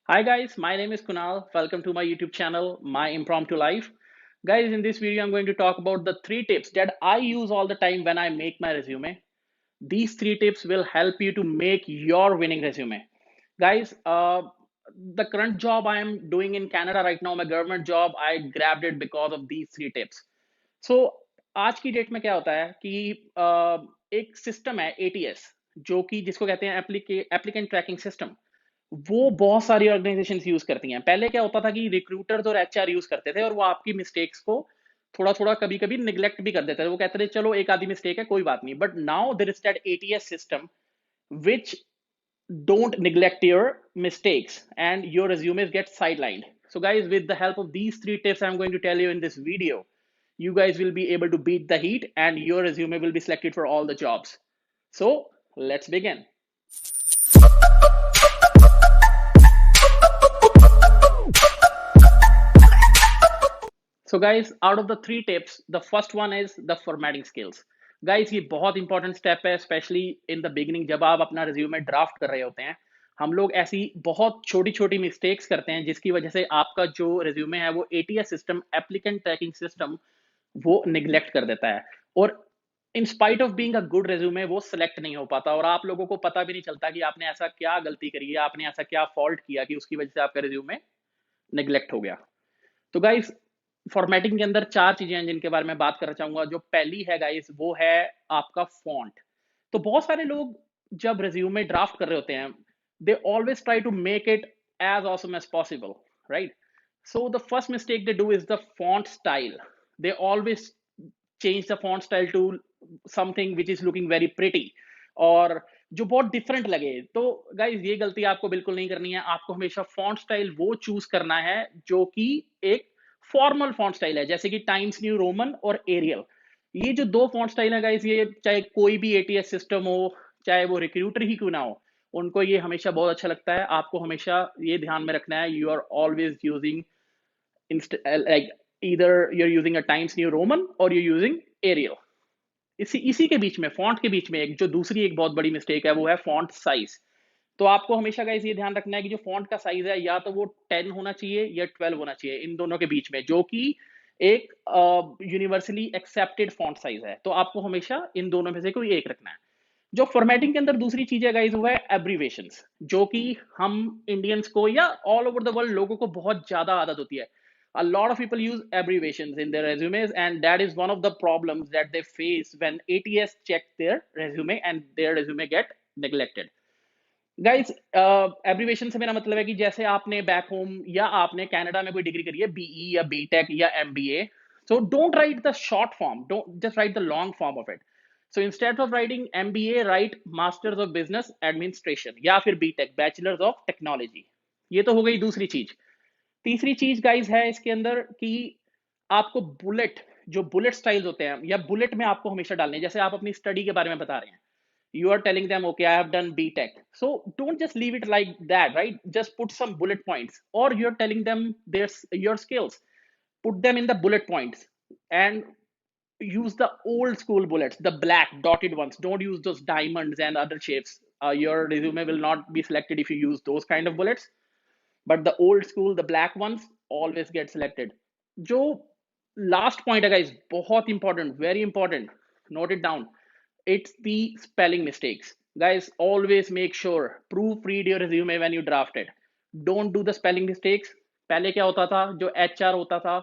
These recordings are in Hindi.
Hi guys, my name is Kunal. Welcome to my YouTube channel, My Impromptu Life. Guys, in this video, I'm going to talk about the three tips that I use all the time when I make my resume. These three tips will help you to make your winning resume. Guys, the current job I am doing in Canada right now, my government job, I grabbed it because of these three tips. So आज की डेट में क्या होता है कि एक सिस्टम है एटीएस जो कि जिसको कहते हैं एप्लीकेंट ट्रैकिंग सिस्टम। वो बहुत सारी ऑर्गेनाइजेशंस यूज करती हैं। पहले क्या होता था कि रिक्रूटर्स और एचआर यूज करते थे और वो आपकी मिस्टेक्स को थोड़ा थोड़ा कभी कभी निग्लेक्ट भी कर देते थे। वो कहते थे चलो एक आधी मिस्टेक है कोई बात नहीं, but now there is that ATS system which don't neglect your mistakes and your resumes get sidelined. So guys, with the help of these three tips I'm going to tell you in this video, you guys will be able to beat the heat and your resume will be selected for all the jobs. So let's begin. So guys, out of the three tips, the first one is the formatting skills. Guys, ये बहुत इंपॉर्टेंट स्टेप है, स्पेशली इन द बिगिनिंग जब आप अपना रिज्यूमे ड्राफ्ट कर रहे होते हैं। हम लोग ऐसी बहुत छोटी छोटी मिस्टेक्स करते हैं जिसकी वजह से आपका जो रिज्यूमे है वो ATS system, applicant tracking system, वो निग्लेक्ट कर देता है। और in spite of being a good resume वो सिलेक्ट नहीं हो पाता और आप लोगों को पता भी नहीं चलता कि आपने ऐसा क्या गलती करी है, आपने ऐसा क्या फॉल्ट किया कि उसकी वजह से आपका रिज्यूमे निग्लेक्ट हो गया। तो गाइस, फॉर्मेटिंग के अंदर चार चीजें हैं जिनके बारे में बात करना चाहूंगा। जो पहली है गाइस वो है आपका फॉन्ट। तो बहुत सारे लोग जब रिज्यूमे ड्राफ्ट कर रहे होते हैं, they always try to make it as awesome as possible, right? So the first mistake they do is the font style. They always change the font style to something which is looking very pretty और जो बहुत डिफरेंट लगे। तो गाइज ये गलती आपको बिल्कुल नहीं करनी है। आपको हमेशा फॉन्ट स्टाइल वो चूज करना है जो कि एक फॉर्मल फॉन्ट स्टाइल है, जैसे कि टाइम्स न्यू रोमन और एरियल। ये जो दो फॉन्ट स्टाइल है गाइज, ये चाहे कोई भी एटीएस सिस्टम हो, चाहे वो रिक्रूटर ही क्यों ना हो, उनको ये हमेशा बहुत अच्छा लगता है। आपको हमेशा ये ध्यान में रखना है, you are always using like either you're using a Times New Roman or you're using Arial। इसी के बीच में, फॉन्ट के बीच में एक जो दूसरी एक बहुत बड़ी मिस्टेक है वो है फॉन्ट साइज। तो आपको हमेशा गाइस ये ध्यान रखना है कि जो फॉन्ट का साइज है या तो वो 10 होना चाहिए या 12 होना चाहिए, इन दोनों के बीच में, जो कि एक यूनिवर्सली एक्सेप्टेड फॉन्ट साइज है। तो आपको हमेशा इन दोनों में से कोई एक रखना है। जो फॉर्मेटिंग के अंदर दूसरी चीज है गाइस वो है एब्रीवेशंस, जो कि हम इंडियंस को या ऑल ओवर द वर्ल्ड लोगों को बहुत ज्यादा आदत होती है। A lot of people use abbreviations in their resumes, and that is one of the problems that they face when ATS check their resume and their resume get neglected। Guys, abbreviation से मेरा मतलब है कि जैसे आपने बैक होम या आपने कनाडा में कोई डिग्री करी है, बीई या बीटेक या MBA, so don't write the short form, don't just right the long form of it. So instead of writing MBA, right masters of business administration या फिर बीटेक, बैचलर्स ऑफ टेक्नोलॉजी। ये तो हो गई दूसरी चीज। तीसरी चीज गाइज है इसके अंदर कि आपको बुलेट, जो बुलेट स्टाइल्स होते हैं या बुलेट में आपको हमेशा डालने हैं। जैसे आप अपनी स्टडी के बारे में बता रहे हैं, you are telling them okay, I have done btech, so don't just leave it like that, right? Just put some bullet points, or you're telling them there's your skills, put them in the bullet points and use the old school bullets, the black dotted ones. Don't use those diamonds and other shapes. Your resume will not be selected if you use those kind of bullets, but the old school, the black ones, always get selected। जो लास्ट पॉइंट है गाइस, बहुत important, very important, note it down, it's the spelling mistakes। Guys, always make sure proofread your resume when you draft it, don't do the spelling mistakes। पहले क्या होता था, जो एचआर होता था,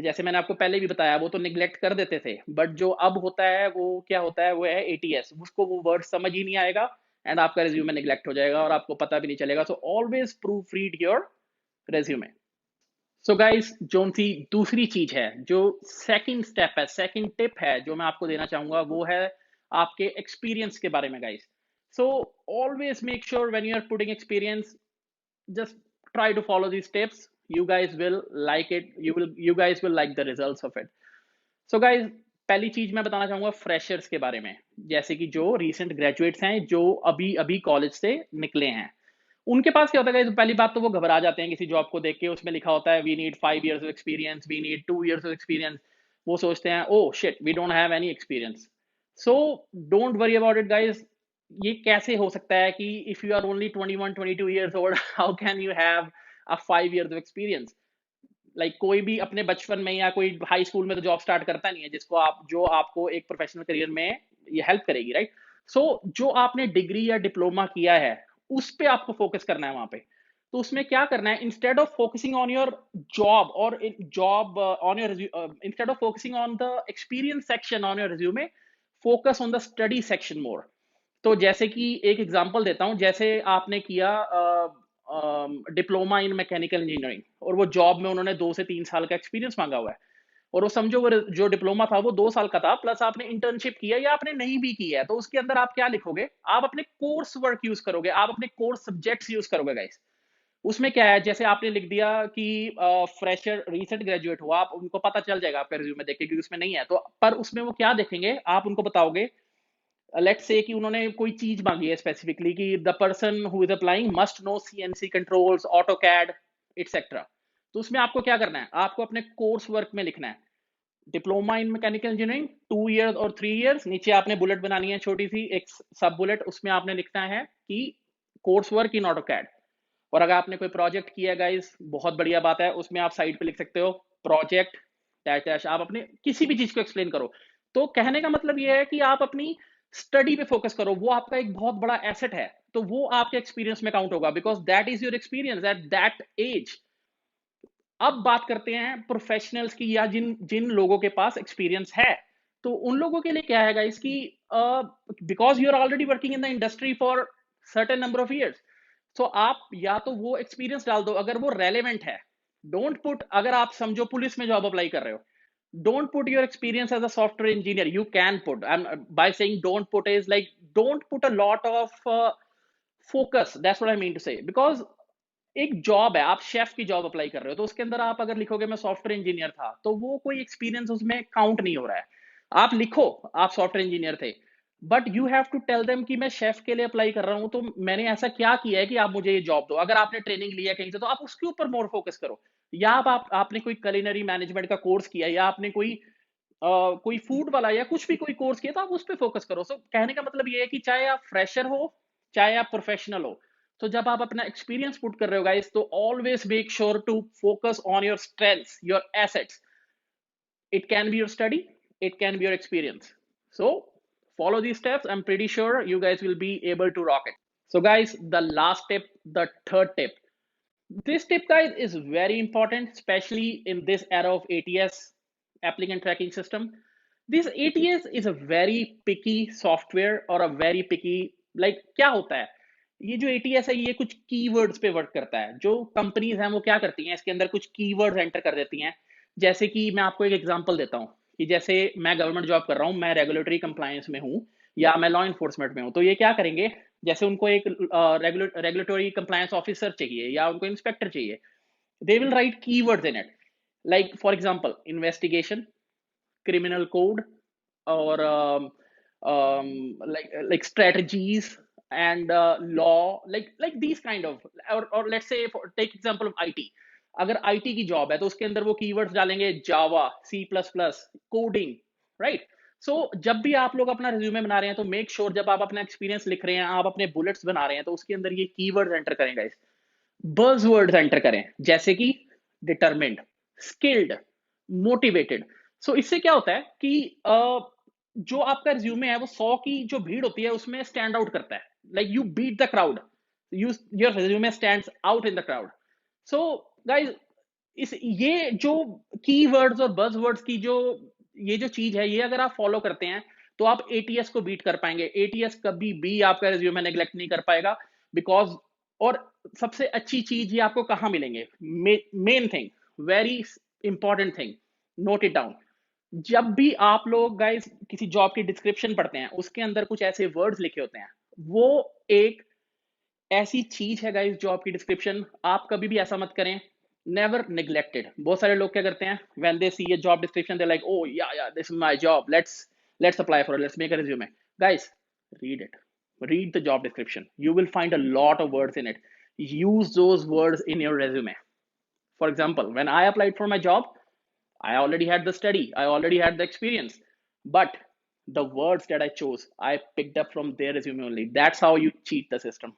जैसे मैंने आपको पहले भी बताया, वो तो निग्लेक्ट कर देते थे, बट जो अब होता है वो क्या होता है, वो है एटीएस। उसको वो वर्ड समझ ही नहीं आएगा एंड आपका रिज्यूमे निग्लेक्ट हो जाएगा और आपको पता भी नहीं चलेगा। So always proof read your resume. So guys, जो सी दूसरी चीज है, जो सेकंड स्टेप है, सेकंड टिप है जो मैं आपको देना चाहूंगा, वो है आपके एक्सपीरियंस के बारे में guys. So always make sure when you are putting experience, just try to follow these steps, you guys will like it, you guys will like the results of it। so guys, पहली चीज मैं बताना चाहूंगा फ्रेशर्स के बारे में। जैसे कि जो रीसेंट ग्रेजुएट्स हैं, जो अभी अभी कॉलेज से निकले हैं, उनके पास क्या होता है guys, पहली बात तो वो घबरा जाते हैं किसी जॉब को देख के। उसमें लिखा होता है we need 5 years of experience, we need 2 years of experience. वो सोचते हैं oh shit, we don't have any experience. So don't worry about it guys, ये कैसे हो सकता है कि if you are only 21-22 years old, how can you have a 5 years of experience? Like कोई भी अपने बचपन में या कोई हाई स्कूल में तो जॉब स्टार्ट करता नहीं है जिसको आप जो आपको एक प्रोफेशनल करियर में ये हेल्प करेगी, राइट? सो जो आपने डिग्री या डिप्लोमा किया है उस पे आपको फोकस करना है वहां पे। तो उसमें क्या करना है, instead of focusing on your job और job on your, instead of focusing on the experience section on your resume, focus on the study section more. तो जैसे कि एक एग्जांपल देता हूं, जैसे आपने किया डिप्लोमा इन मैकेनिकल इंजीनियरिंग और वो जॉब में उन्होंने 2 से 3 साल का एक्सपीरियंस मांगा हुआ है, और वो समझो वो जो डिप्लोमा था वो 2 साल का था, प्लस आपने इंटर्नशिप किया या आपने नहीं भी किया है, तो उसके अंदर आप क्या लिखोगे? आप अपने कोर्स वर्क यूज करोगे, आप अपने कोर्स सब्जेक्ट्स यूज करोगे गाइस। उसमें क्या है, जैसे आपने लिख दिया कि फ्रेशर रिसेंट ग्रेजुएट हुआ, आप उनको पता चल जाएगा आपका रिज्यूमे देख के, क्योंकि उसमें नहीं है तो। पर उसमें वो क्या देखेंगे, आप उनको बताओगे लेट्स से कि उन्होंने कोई चीज मांगी है स्पेसिफिकली कि the person who is applying must know CNC controls, AutoCAD, etcetera. तो उसमें आपको क्या करना है, आपको अपने कोर्स वर्क में लिखना है diploma in mechanical engineering 2 years और 3 years, नीचे आपने बुलेट बनानी है छोटी सी एक सब बुलेट, उसमें आपने लिखना है कि course work in AutoCAD. और अगर आपने कोई प्रोजेक्ट किया है गाइस, बहुत बढ़िया बात है, उसमें आप साइड पे लिख सकते हो प्रोजेक्ट डैश डैश, आप अपने किसी भी चीज को एक्सप्लेन करो। तो कहने का मतलब ये है कि आप अपनी स्टडी पे फोकस करो, वो आपका एक बहुत बड़ा एसेट है, तो वो आपके एक्सपीरियंस में काउंट होगा, because that is your experience at that age. अब बात करते हैं प्रोफेशनल्स की, या जिन जिन लोगों के पास एक्सपीरियंस है, तो उन लोगों के लिए क्या है गाइस कि because you are already working in the industry for certain number of years, तो आप या तो वो एक्सपीरियंस डाल दो अगर वो रेलेवेंट है। डोंट पुट, अगर आप समझो पुलिस में जॉब अप्लाई कर रहे हो, don't put your experience as a software engineer. You can put, I'm by saying don't put is like don't put a lot of focus, that's what I mean to say, because एक जॉब है, आप शेफ की जॉब अप्लाई कर रहे हो, तो उसके अंदर आप अगर लिखोगे मैं सॉफ्टवेयर इंजीनियर था, तो वो कोई एक्सपीरियंस उसमें काउंट नहीं हो रहा है। आप लिखो आप सॉफ्टवेयर इंजीनियर थे, but you have to tell them कि मैं शेफ के लिए अप्लाई कर रहा हूं, तो मैंने ऐसा क्या किया है कि आप मुझे ये जॉब दो। अगर आपने ट्रेनिंग लिया कहीं से, तो आप उसके ऊपर मोर फोकस करो। या आपने कोई culinary मैनेजमेंट का कोर्स किया, या आपने कोई फूड वाला या कुछ भी कोई कोर्स किया, तो आप उस पर फोकस करो। सो कहने का मतलब ये है कि चाहे आप फ्रेशर हो चाहे आप प्रोफेशनल हो, तो जब आप अपना एक्सपीरियंस पुट कर रहे हो गाइस, तो always make sure to focus on your strengths, your assets. It can be your study, it can be your experience. So follow these steps, I'm pretty sure you guys will be able to rock it. So guys, the last tip, the third tip, this tip guys is very important, especially in this era of ATS, applicant tracking system. This ATS is a very picky software or a very picky, like क्या होता है, ये जो ATS है ये कुछ कीवर्ड्स पे वर्क करता है। जो कंपनीज हैं वो क्या करती हैं, इसके अंदर कुछ कीवर्ड्स एंटर कर देती हैं। जैसे कि मैं आपको एक एग्जांपल देता हूँ कि जैसे मैं गवर्नमेंट जॉब कर रहा हूँ, मैं रेगुलेटरी कंप्लायंस में हूँ या मैं लॉ इन्फोर्समेंट में हूँ, तो ये क्या करेंगे, जैसे उनको एक रेगुलेटरी कंप्लायंस ऑफिसर चाहिए या उनको इंस्पेक्टर चाहिए, they will write keywords in it, like for example investigation, criminal code, or like strategies and law, like these kind of, or let's say for, take example of IT, अगर IT की जॉब है तो उसके अंदर वो कीवर्ड्स डालेंगे जावा, C++, कोडिंग, राइट? सो जब भी आप लोग अपना रिज्यूमे बना रहे हैं, तो मेक श्योर जब आप अपना एक्सपीरियंस लिख रहे हैं, आप अपने बुलेट्स बना रहे हैं, तो उसके अंदर ये कीवर्ड्स एंटर करें गाइस, बज़वर्ड्स एंटर करें, जैसे कि डिटरमिन्ड, स्किल्ड, मोटिवेटेड। सो इससे क्या होता है कि जो आपका रिज्यूमे है वो 100 की जो भीड़ होती है उसमें स्टैंड आउट करता है, like you beat the crowd, your resume stands out in the crowd. So guys, इस ये जो कीवर्ड्स और बज़वर्ड्स की जो ये जो चीज है, ये अगर आप फॉलो करते हैं, तो आप एटीएस को बीट कर पाएंगे। एटीएस कभी भी आपका रिज्यूमे नेग्लेक्ट नहीं कर पाएगा, बिकॉज, और सबसे अच्छी चीज ये आपको कहाँ मिलेंगे, main thing, very important thing, note it down. जब भी आप लोग गाइस किसी जॉब की डिस्क्रिप्शन पढ़ते हैं, उसके अंदर कुछ ऐसे वर्ड्स लिखे होते हैं, वो एक ऐसी चीज है गाइस, जॉब की डिस्क्रिप्शन, आप कभी भी ऐसा मत करें, नेवर निग्लेक्टेड। बहुत सारे लोग क्या करते हैं, when they see a job description they like, oh yeah this is my job, let's apply for it, let's make a resume. Guys, read it, read the job description, you will find a lot of words in it, use those words in your resume. For example, when I applied for my job, I already had the study, I already had the experience, but The words that I chose, I picked up from their resume only. That's how you cheat the system.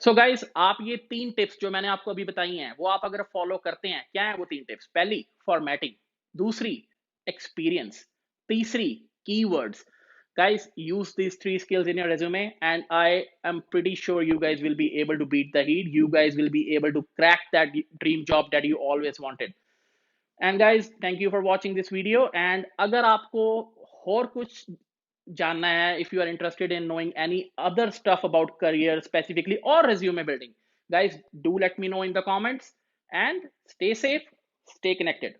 So guys, आप ये 3 टिप्स जो मैंने आपको अभी बताई हैं, वो आप अगर फॉलो करते हैं, क्या है वो 3 टिप्स? पहली, फॉर्मेटिंग। दूसरी, एक्सपीरियंस। तीसरी, keywords. Guys, use these 3 skills in your resume, and I am pretty sure you guys will be able to beat the heat. You guys will be able to crack that dream job that you always wanted. And guys, thank you for watching this video. And अगर आपको और कुछ जानना है, if you are interested in knowing any other stuff about career specifically or resume building, guys, do let me know in the comments. And stay safe, stay connected.